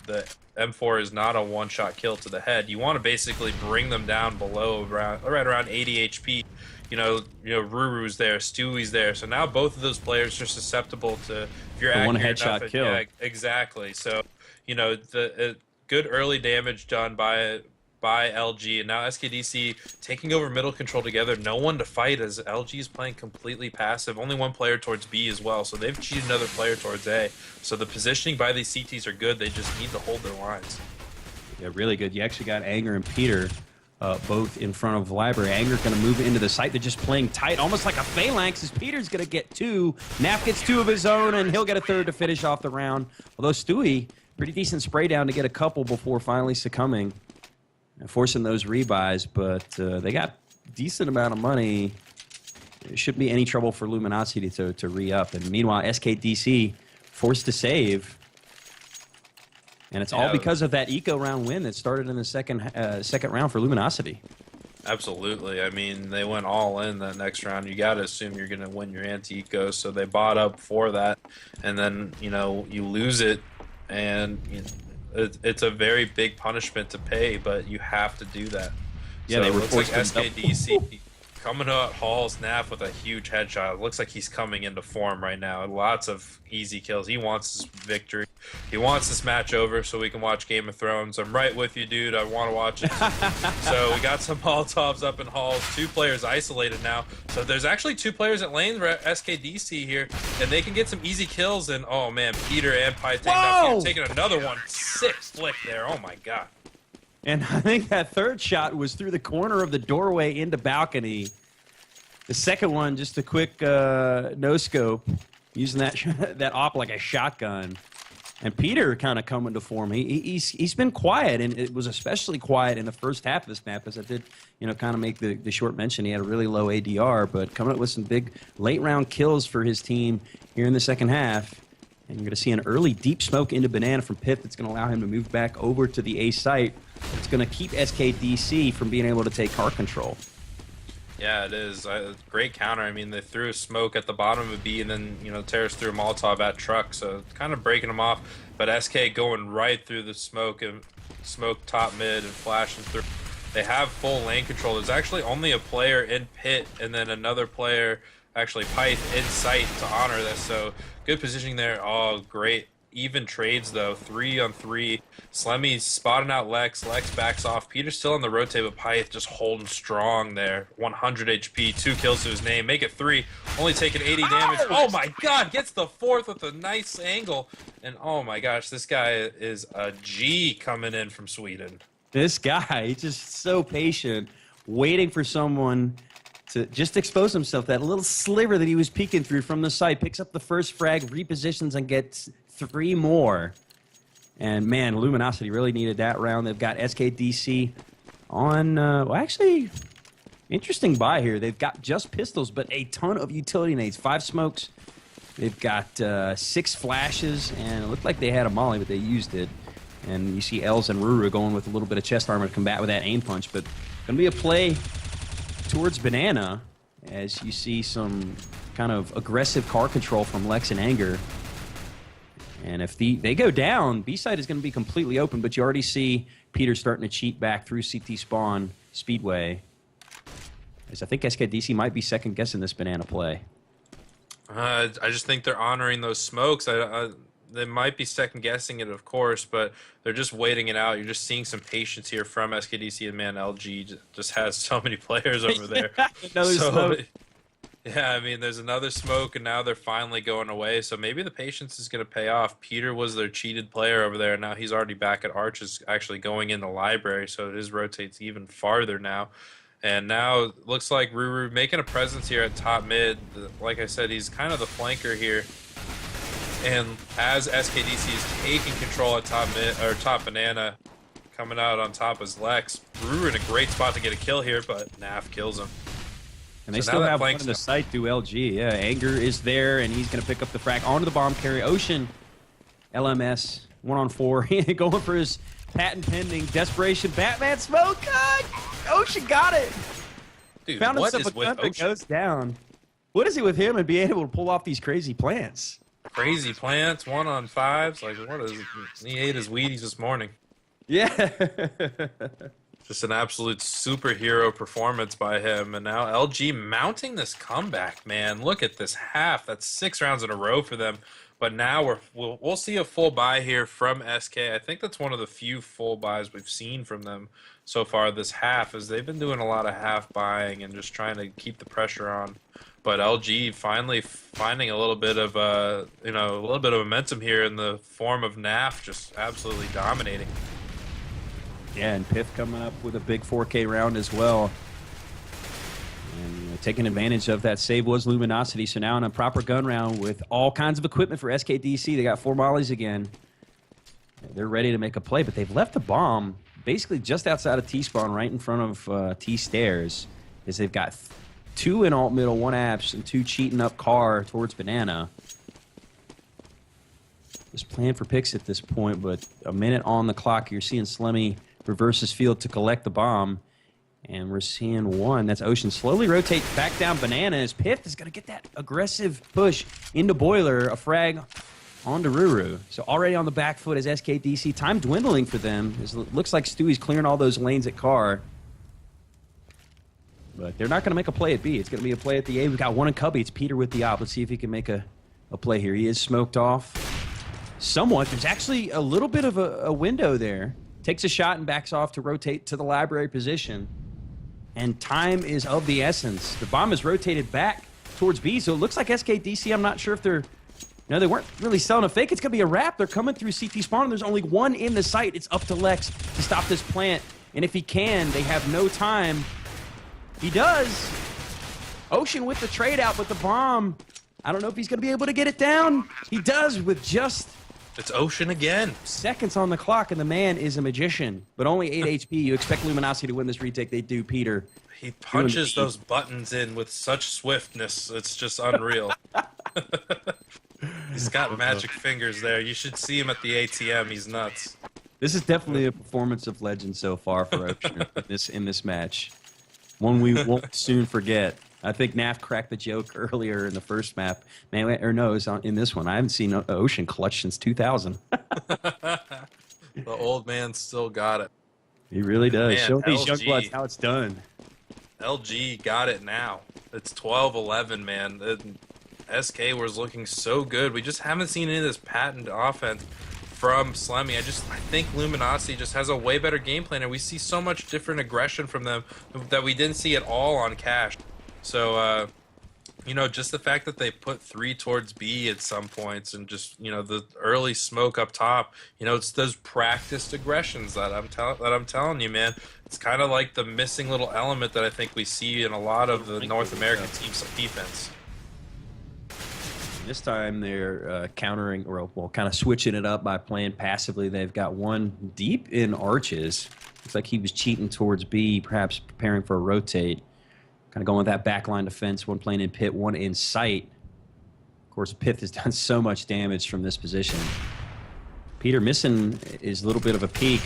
the M4 is not a one-shot kill to the head. You want to basically bring them down below right around 80 HP. Ruru's there, Stewie's there. So now both of those players are susceptible to if you're one accurate headshot enough, kill. Yeah, exactly. So the good early damage done by LG, and now SKDC taking over middle control together. No one to fight as LG is playing completely passive. Only one player towards B as well, so they've cheated another player towards A. So the positioning by these CTs are good. They just need to hold their lines. Yeah, really good. You actually got Anger and Peter both in front of Library. Anger going to move into the site. They're just playing tight, almost like a phalanx, as Peter's going to get 2. Naf gets 2 of his own, and he'll get a 3rd to finish off the round. Although Stewie, pretty decent spray down to get a couple before finally succumbing. Forcing those rebuys, but they got decent amount of money. There shouldn't be any trouble for Luminosity to re-up. And meanwhile, SKDC forced to save. And it's all because of that eco round win that started in the second round for Luminosity. Absolutely. I mean, they went all in that next round. You got to assume you're going to win your anti-eco, so they bought up for that. And then, you lose it, and it's a very big punishment to pay, but you have to do that. Yeah, so they it were looks like forced to SKDC coming out Hall's Naf with a huge headshot. It looks like he's coming into form right now. Lots of easy kills. He wants this victory. He wants this match over so we can watch Game of Thrones. I'm right with you, dude. I want to watch it. So we got some Molotovs up in Halls. 2 players isolated now. So there's actually 2 players at lane for SKDC here, and they can get some easy kills. And, oh, man, Peter and Pi taking another one. Sick flick there. Oh, my God. And I think that 3rd shot was through the corner of the doorway into balcony. The second one, just a quick no-scope, using that op like a shotgun. And Peter kind of coming to form. He's been quiet, and it was especially quiet in the first half of this map, as I did, kind of make the short mention. He had a really low ADR, but coming up with some big late-round kills for his team here in the second half. And you're going to see an early deep smoke into Banana from Pip that's going to allow him to move back over to the A site. It's going to keep SKDC from being able to take car control. Yeah, it is. Great counter. I mean, they threw a smoke at the bottom of B, and then, Terrace threw a Molotov at truck, so kind of breaking them off. But SK going right through the smoke, and smoke top mid and flashing through. They have full lane control. There's actually only a player in pit, and then another player, actually Pyth, in sight to honor this. So good positioning there. Oh, great. Even trades, though. 3-on-3. Slemmy's spotting out Lex. Lex backs off. Peter's still on the rotate, but Pyth just holding strong there. 100 HP, 2 kills to his name. Make it 3. Only taking 80 damage. Oh, my God. Gets the 4th with a nice angle. And, oh, my gosh, this guy is a G coming in from Sweden. This guy, he's just so patient, waiting for someone to just expose himself. That little sliver that he was peeking through from the side, picks up the first frag, repositions, and gets 3 more. And, man, Luminosity really needed that round. They've got SKDC on, well, actually, interesting buy here. They've got just pistols, but a ton of utility nades. 5 smokes. They've got 6 flashes, and it looked like they had a molly, but they used it. And you see Els and Ruru going with a little bit of chest armor to combat with that aim punch. But going to be a play towards Banana as you see some kind of aggressive car control from Lex and Anger. And if they go down, B-side is going to be completely open, but you already see Peter starting to cheat back through CT spawn Speedway. As I think SKDC might be second-guessing this Banana play. I just think they're honoring those smokes. They might be second-guessing it, of course, but they're just waiting it out. You're just seeing some patience here from SKDC, and man, LG just has so many players over there. Smoke. Yeah, I mean, there's another smoke, and now they're finally going away, so maybe the patience is going to pay off. Peter was their cheated player over there, and now he's already back at Arches, actually going in the library, so his rotates even farther now. And now it looks like Ruru making a presence here at top mid. Like I said, he's kind of the flanker here. And as SKDC is taking control at top mid or top Banana, coming out on top is Lex. Ruru in a great spot to get a kill here, but Naf kills him. And they still have one in the sight through LG. Yeah, Anger is there, and he's going to pick up the frag onto the bomb carry. Ocean, LMS, 1-on-4, going for his patent pending desperation Batman smoke. Ocean got it. Dude, found what himself is a with gun that Ocean? goes down. What is it with him and being able to pull off these crazy plants? Crazy plants, 1-on-5s. Like, what is it? He ate his Wheaties this morning. Yeah. Just an absolute superhero performance by him. And now LG mounting this comeback, man. Look at this half. That's 6 rounds in a row for them. But now we'll see a full buy here from SK. I think that's one of the few full buys we've seen from them so far this half, as they've been doing a lot of half buying and just trying to keep the pressure on. But LG finally finding a little bit of a little bit of momentum here in the form of NAF, just absolutely dominating. Yeah, and Pith coming up with a big 4K round as well. And taking advantage of that save was Luminosity. So now in a proper gun round with all kinds of equipment for SKDC. They got 4 mollies again. They're ready to make a play, but they've left a bomb basically just outside of T-spawn, right in front of T-stairs, as they've got 2 in alt middle, 1 apps, and 2 cheating up car towards banana. Just playing for picks at this point, but a minute on the clock. You're seeing Slemmy reverses field to collect the bomb. And we're seeing one. That's Ocean slowly rotate back down banana as Piff is going to get that aggressive push into Boiler. A frag onto Ruru. So already on the back foot as SKDC. Time dwindling for them. It looks like Stewie's clearing all those lanes at car. But they're not going to make a play at B. It's going to be a play at the A. We've got one in Cubby. It's Peter with the op. Let's see if he can make a play here. He is smoked off somewhat. There's actually a little bit of a window there. Takes a shot and backs off to rotate to the library position. And time is of the essence. The bomb is rotated back towards B, so it looks like SKDC, I'm not sure if they're... No, they weren't really selling a fake. It's going to be a wrap. They're coming through CT spawn, and there's only one in the site. It's up to Lex to stop this plant. And if he can, they have no time. He does. Ocean with the trade out, but the bomb, I don't know if he's going to be able to get it down. He does with just... It's Ocean again. Seconds on the clock, and the man is a magician. But only 8 HP. You expect Luminosity to win this retake. They do, Peter. He punches those buttons in with such swiftness. It's just unreal. He's got magic fingers there. You should see him at the ATM. He's nuts. This is definitely a performance of legend so far for Ocean in this match. One we won't soon forget. I think Naf cracked the joke earlier in the first map. Man, or no, it's in this one. I haven't seen Ocean clutch since 2000. The old man still got it. He really does. Man, Show these LG, young bloods how it's done. LG got it now. It's 12-11, man. SK was looking so good. We just haven't seen any of this patent offense from Slemmy. I think Luminosity just has a way better game plan, and we see so much different aggression from them that we didn't see at all on Cash. So, just the fact that they put 3 towards B at some points, and just, the early smoke up top, it's those practiced aggressions that I'm telling you, man. It's kind of like the missing little element that I think we see in a lot of the North American teams' defense. This time they're countering, or well, kind of switching it up by playing passively. They've got one deep in arches. Looks like he was cheating towards B, perhaps preparing for a rotate. Kind of going with that backline defense, one playing in pit, one in sight. Of course, Pith has done so much damage from this position. Peter missing his little bit of a peek,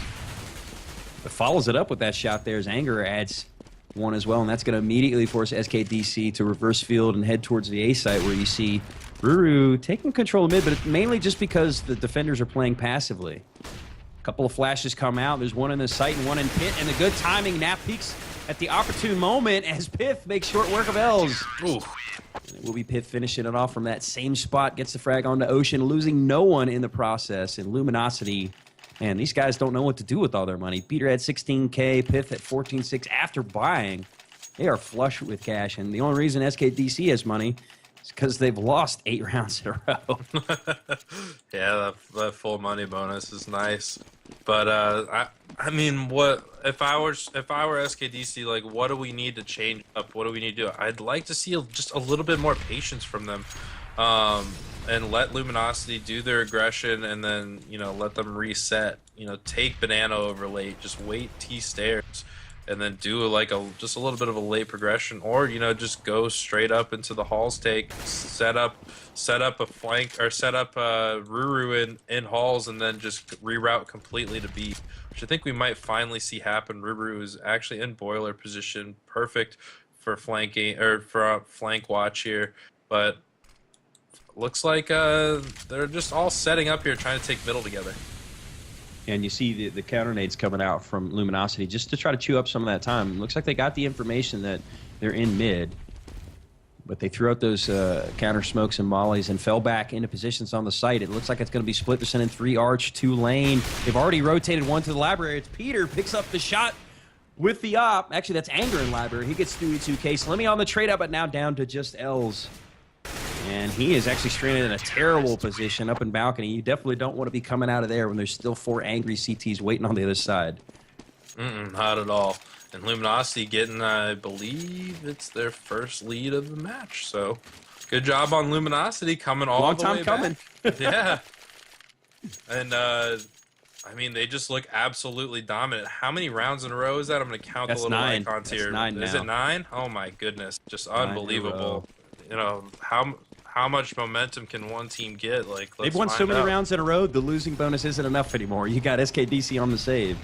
but follows it up with that shot there as Anger adds one as well, and that's going to immediately force SKDC to reverse field and head towards the A site, where you see Ruru taking control of mid, but it's mainly just because the defenders are playing passively. A couple of flashes come out. There's one in the site and one in pit, and the good timing. Nap peeks at the opportune moment as Pith makes short work of L's. Ooh. And it will be Pith finishing it off from that same spot. Gets the frag onto Ocean, losing no one in the process. And Luminosity, man, these guys don't know what to do with all their money. Peter had 16K, Pith at 14.6 after buying. They are flush with cash, and the only reason SKDC has money is because they've lost 8 rounds in a row. Yeah, that full money bonus is nice. But I mean, what if I were SKDC? Like, what do we need to change up? What do we need to do? I'd like to see just a little bit more patience from them, and let Luminosity do their aggression, and then let them reset. Take banana over late, just wait T stairs, and then do just a little bit of a late progression, or just go straight up into the halls, set up a flank, or set up Ruru in halls, and then just reroute completely to B, which I think we might finally see happen. Ruru is actually in boiler position, perfect for flanking, or for flank watch here, but looks like they're just all setting up here, trying to take middle together. And you see the counter nades coming out from Luminosity just to try to chew up some of that time. It looks like they got the information that they're in mid, but they threw out those counter smokes and mollies and fell back into positions on the site. It looks like it's going to be split percent in 3 arch, 2 lane. They've already rotated one to the library. It's Peter, picks up the shot with the op. Actually, that's Anger in library. He gets Stewie 2K. Slimmy on the trade up, but now down to just L's. And he is actually stranded in a terrible position up in balcony. You definitely don't want to be coming out of there when there's still 4 angry CTs waiting on the other side. Not at all. And Luminosity getting, I believe, it's their first lead of the match. So, good job on Luminosity coming all Long the time way coming. back. Yeah. And, I mean, they just look absolutely dominant. How many rounds in a row is that? I'm going to count That's the little 9. icons That's here. 9 Is now. it 9? Oh, my goodness. Just 9 in a unbelievable. You know, how much momentum can one team get? Like, They've won so many rounds in a row, the losing bonus isn't enough anymore. You got SKDC on the save.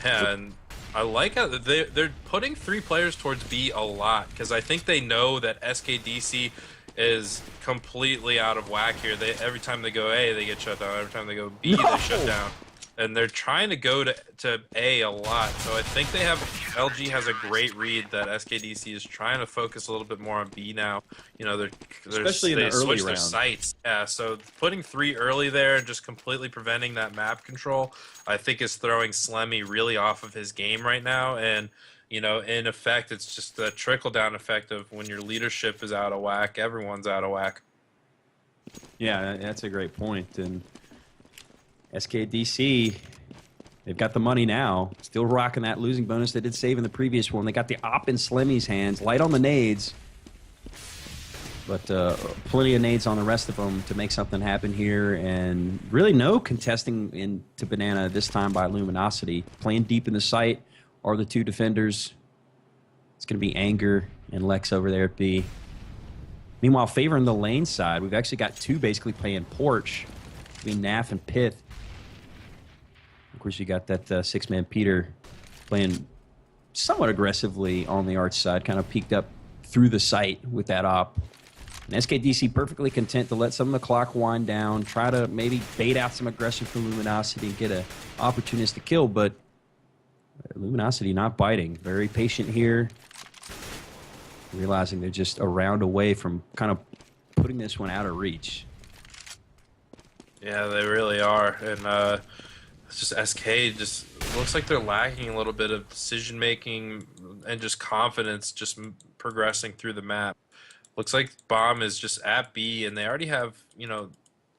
Yeah, and I like how they're putting 3 players towards B a lot, because I think they know that SKDC is completely out of whack here. Every time they go A, they get shut down. Every time they go B, they shut down. And they're trying to go to A a lot. So I think they have LG has a great read that SKDC is trying to focus a little bit more on B now. You know, Especially in the they early switched their round. sights. Yeah, so putting 3 early there and just completely preventing that map control, I think is throwing Slemmy really off of his game right now. And you know, in effect, it's just the trickle-down effect of when your leadership is out of whack, everyone's out of whack. Yeah, that's a great point. And SKDC, they've got the money now. Still rocking that losing bonus they did save in the previous one. They got the op in Slemmy's hands. Light on the nades. But plenty of nades on the rest of them to make something happen here. And really no contesting into Banana this time by Luminosity. Playing deep in the site are the 2 defenders. It's going to be Anger and Lex over there at B. Meanwhile, favoring the lane side, we've actually got 2 basically playing Porch between Naf and Pith. Of course, you got that 6-man Peter playing somewhat aggressively on the arch side, kind of peeked up through the site with that op. And SKDC perfectly content to let some of the clock wind down, try to maybe bait out some aggression from Luminosity and get an opportunistic kill, but Luminosity not biting. Very patient here, realizing they're just a round away from kind of putting this one out of reach. Yeah, they really are. And it's just SK just looks like they're lacking a little bit of decision making and just confidence just progressing through the map. Looks like Bomb is just at B, and they already have, you know,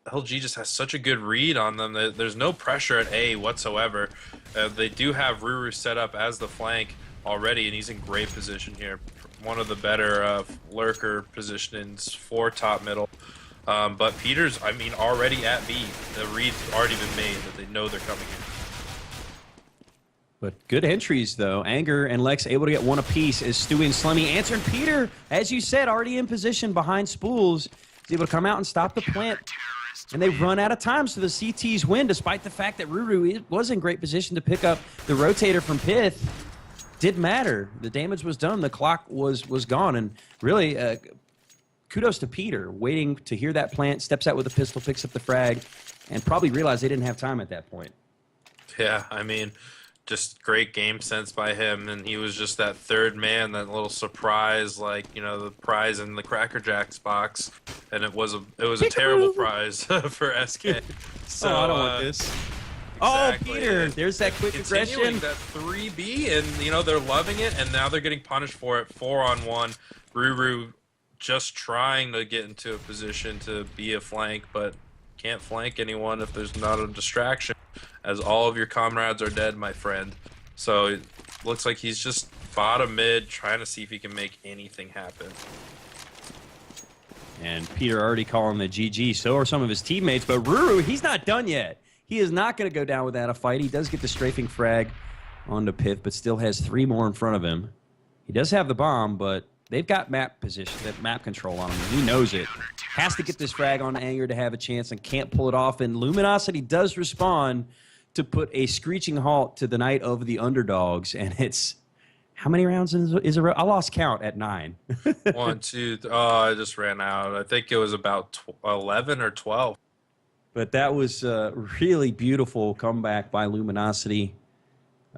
LG just has such a good read on them. There's no pressure at A whatsoever. They do have Ruru set up as the flank already, and he's in great position here. One of the better lurker positionings for top middle. But Peter's, I mean, already at B. The read's already been made that they know they're coming in. But good entries, though. Anger and Lex able to get 1 apiece as Stewie and Slemmy answering Peter, as you said, already in position behind Spools. He's able to come out and stop the plant. And they run out of time, so the CTs win, despite the fact that Ruru was in great position to pick up the rotator from Pith. Didn't matter. The damage was done. The clock was gone. And really, kudos to Peter, waiting to hear that plant, steps out with a pistol, picks up the frag, and probably realized they didn't have time at that point. Yeah, I mean, just great game sense by him, and he was just that 3rd man, that little surprise, like, you know, the prize in the Cracker Jacks box, and it was a terrible prize for SK. So I don't want this. Exactly. Oh, Peter, there's that quick Continuing aggression. that 3B, and you know they're loving it, and now they're getting punished for it 4-on-1. Ruru just trying to get into a position to be a flank, but can't flank anyone if there's not a distraction, as all of your comrades are dead, my friend. So it looks like he's just bottom mid, trying to see if he can make anything happen. And Peter already calling the GG. So are some of his teammates, but Ruru, he's not done yet. He is not going to go down without a fight. He does get the strafing frag onto Pith, but still has 3 more in front of him. He does have the bomb, but they've got map position, that map control on him. And he knows it. Has to get this frag on Anger to have a chance and can't pull it off. And Luminosity does respond to put a screeching halt to the night of the underdogs. And it's, how many rounds is a row? I lost count at 9. 1, 2, oh, I just ran out. I think it was about 11 or 12. But that was a really beautiful comeback by Luminosity.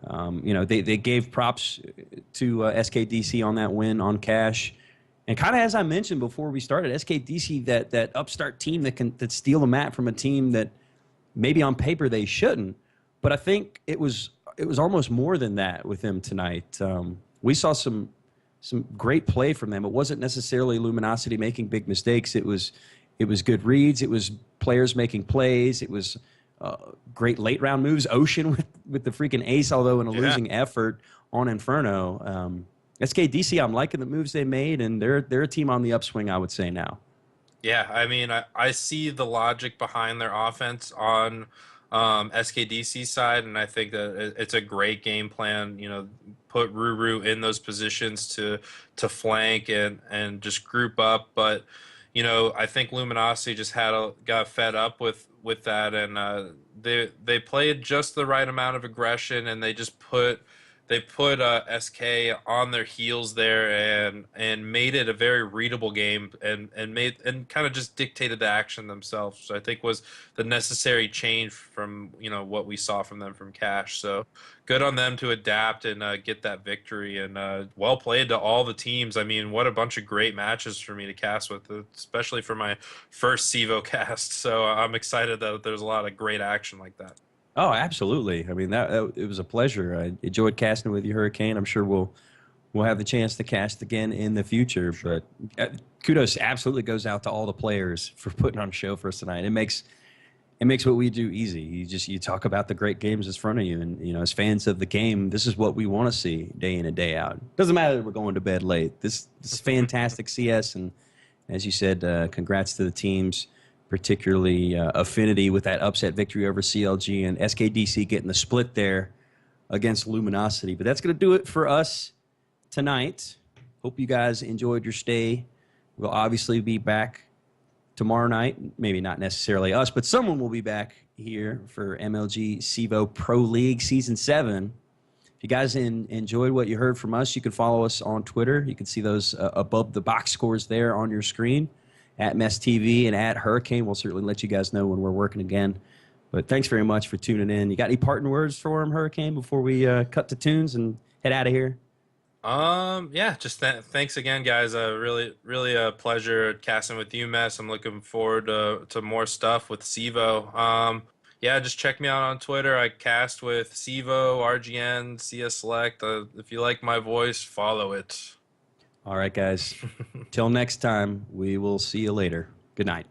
They gave props to SKDC on that win on cash. And kind of as I mentioned before we started, SKDC, that upstart team that steal the map from a team that maybe on paper they shouldn't. But I think it was almost more than that with them tonight. We saw some great play from them. It wasn't necessarily Luminosity making big mistakes. It was good reads. It was players making plays. It was great late round moves. Ocean with the freaking ace, although in a losing effort on Inferno. SKDC, I'm liking the moves they made, and they're a team on the upswing, I would say now. Yeah, I mean, I see the logic behind their offense on SKDC side, and I think that it's a great game plan. Put Ruru in those positions to flank and just group up. But I think Luminosity just got fed up with that, and they played just the right amount of aggression, and they put SK on their heels there and made it a very readable game and kind of just dictated the action themselves. So I think was the necessary change from what we saw from them from Cash. So good on them to adapt and get that victory, and well played to all the teams. I mean, what a bunch of great matches for me to cast with, especially for my first CEVO cast. So I'm excited that there's a lot of great action like that. Oh, absolutely. I mean, it was a pleasure. I enjoyed casting with you, hurikaNe. I'm sure we'll have the chance to cast again in the future. Sure. But kudos absolutely goes out to all the players for putting on a show for us tonight. It makes what we do easy. You talk about the great games in front of you, and as fans of the game, this is what we want to see day in and day out. Doesn't matter that we're going to bed late. This is fantastic CS, and as you said, congrats to the teams. Particularly Affinity with that upset victory over CLG, and SKDC getting the split there against Luminosity. But that's going to do it for us tonight. Hope you guys enjoyed your stay. We'll obviously be back tomorrow night. Maybe not necessarily us, but someone will be back here for MLG CEVO Pro League Season 7. If you guys enjoyed what you heard from us, you can follow us on Twitter. You can see those above the box scores there on your screen. At m3ss TV and at hurikaNe. We'll certainly let you guys know when we're working again. But thanks very much for tuning in. You got any parting words for him, hurikaNe, before we cut to tunes and head out of here? Yeah, just thanks again, guys. Really a pleasure casting with you, Mess. I'm looking forward to more stuff with CEVO. Yeah, just check me out on Twitter. I cast with CEVO, RGN, CS Select. If you like my voice, follow it. All right, guys. Till next time, we will see you later. Good night.